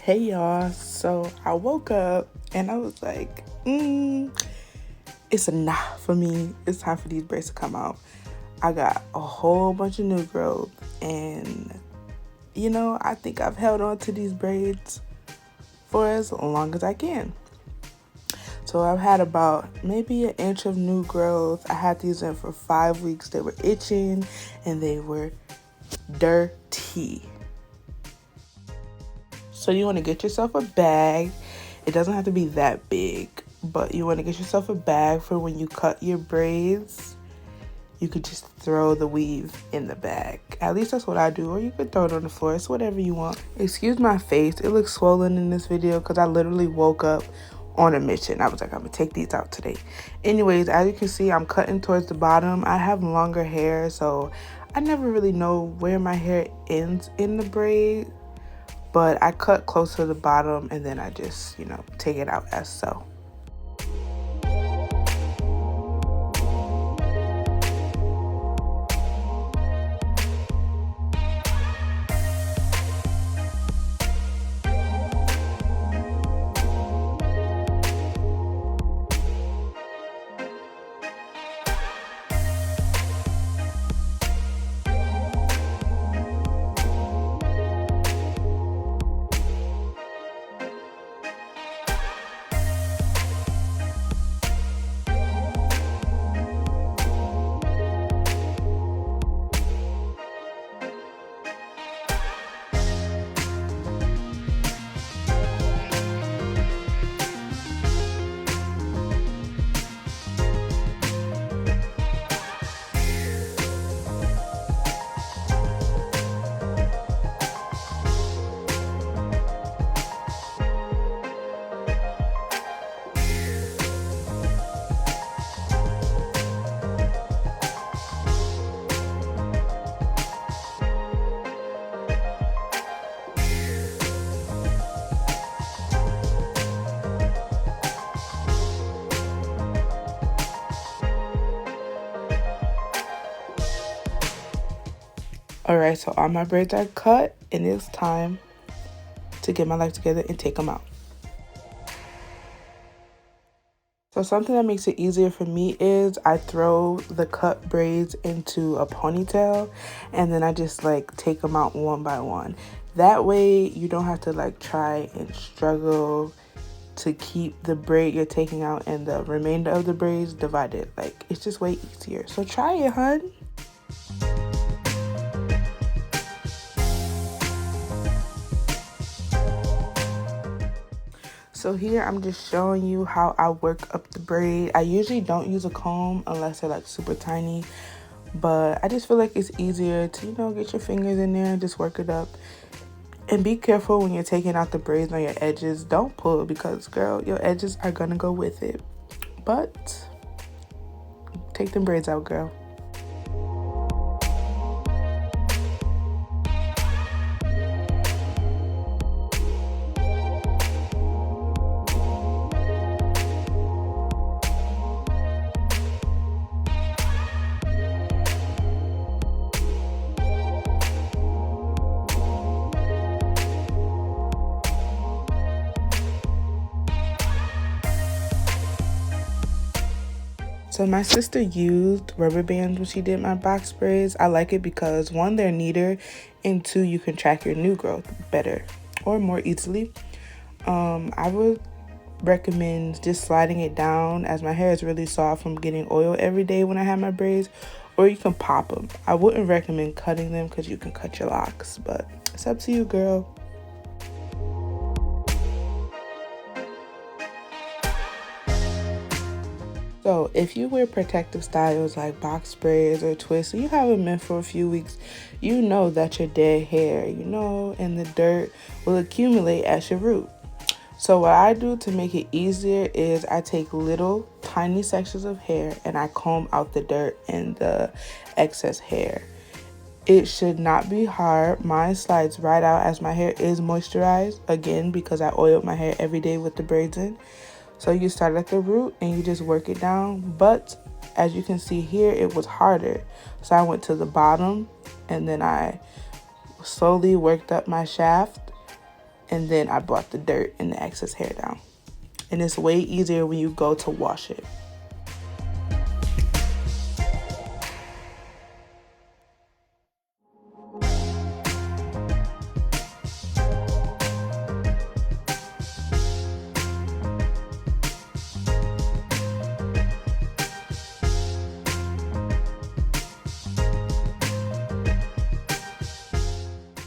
Hey y'all, so I woke up and I was like, it's enough for me. It's time for these braids to come out. I got a whole bunch of new growth and I think I've held on to these braids for as long as I can. So I've had about maybe an inch of new growth. I had these in for 5 weeks. They were itching and they were dirty. So you want to get yourself a bag. It doesn't have to be that big, but you want to get yourself a bag for when you cut your braids. You could just throw the weave in the bag. At least that's what I do, or you could throw it on the floor. It's whatever you want. Excuse my face. It looks swollen in this video because I literally woke up on a mission. I was like, I'm going to take these out today. Anyways, as you can see, I'm cutting towards the bottom. I have longer hair, so I never really know where my hair ends in the braid. But I cut close to the bottom and then I just, take it out as so. Alright, so all my braids are cut and it's time to get my life together and take them out. So something that makes it easier for me is I throw the cut braids into a ponytail and then I just take them out one by one. That way you don't have to try and struggle to keep the braid you're taking out and the remainder of the braids divided. It's just way easier. So try it, hun. So here I'm just showing you how I work up the braid. I usually don't use a comb unless they're super tiny, but I just feel like it's easier to, get your fingers in there and just work it up. And be careful when you're taking out the braids on your edges. Don't pull because, girl, your edges are gonna go with it. But take them braids out, girl. So my sister used rubber bands when she did my box braids. I like it because 1, they're neater, and 2, you can track your new growth better or more easily. I would recommend just sliding it down as my hair is really soft from getting oil every day when I have my braids, or you can pop them. I wouldn't recommend cutting them because you can cut your locks, but it's up to you, girl. So if you wear protective styles like box braids or twists, and you have them in for a few weeks, you know that your dead hair, and the dirt will accumulate at your root. So what I do to make it easier is I take little tiny sections of hair and I comb out the dirt and the excess hair. It should not be hard. Mine slides right out as my hair is moisturized, again, because I oiled my hair every day with the braids in. So you start at the root and you just work it down. But as you can see here, it was harder. So I went to the bottom and then I slowly worked up my shaft and then I brought the dirt and the excess hair down. And it's way easier when you go to wash it.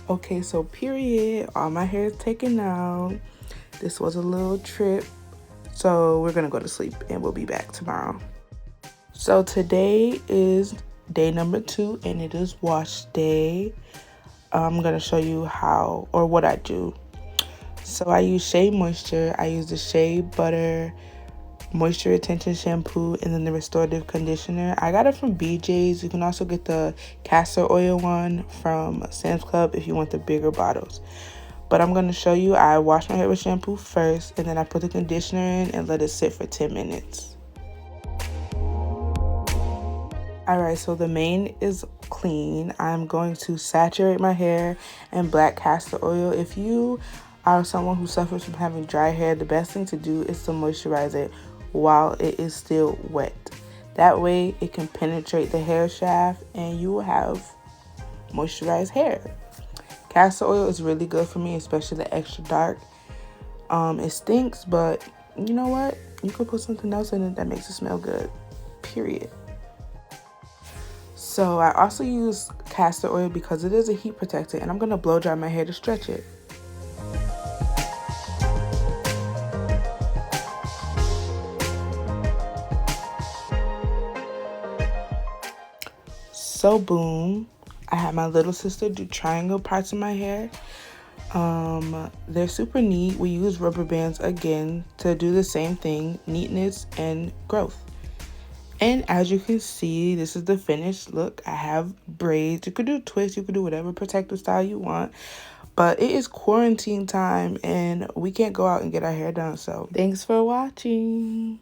Okay, so period, all my hair is taken out. This was a little trip, so we're gonna go to sleep and we'll be back tomorrow. So today is day number 2 and it is wash day. I'm gonna show you how or what I do. So I use Shea Moisture. I use the Shea Butter Moisture Retention Shampoo and then the Restorative Conditioner. I got it from BJ's. You can also get the castor oil one from Sam's Club if you want the bigger bottles. But I'm going to show you, I wash my hair with shampoo first and then I put the conditioner in and let it sit for 10 minutes. Alright, so the mane is clean. I'm going to saturate my hair in black castor oil. If you are someone who suffers from having dry hair, the best thing to do is to moisturize it while it is still wet. That way it can penetrate the hair shaft and you will have moisturized hair. Castor oil is really good for me, especially the extra dark. It stinks, but you know what? You could put something else in it that makes it smell good, period. So I also use castor oil because it is a heat protector, and I'm gonna blow dry my hair to stretch it. So boom, I had my little sister do triangle parts of my hair. They're super neat. We use rubber bands again to do the same thing, neatness and growth. And as you can see, this is the finished look. I have braids. You could do twists, you could do whatever protective style you want. But it is quarantine time and we can't go out and get our hair done. So thanks for watching.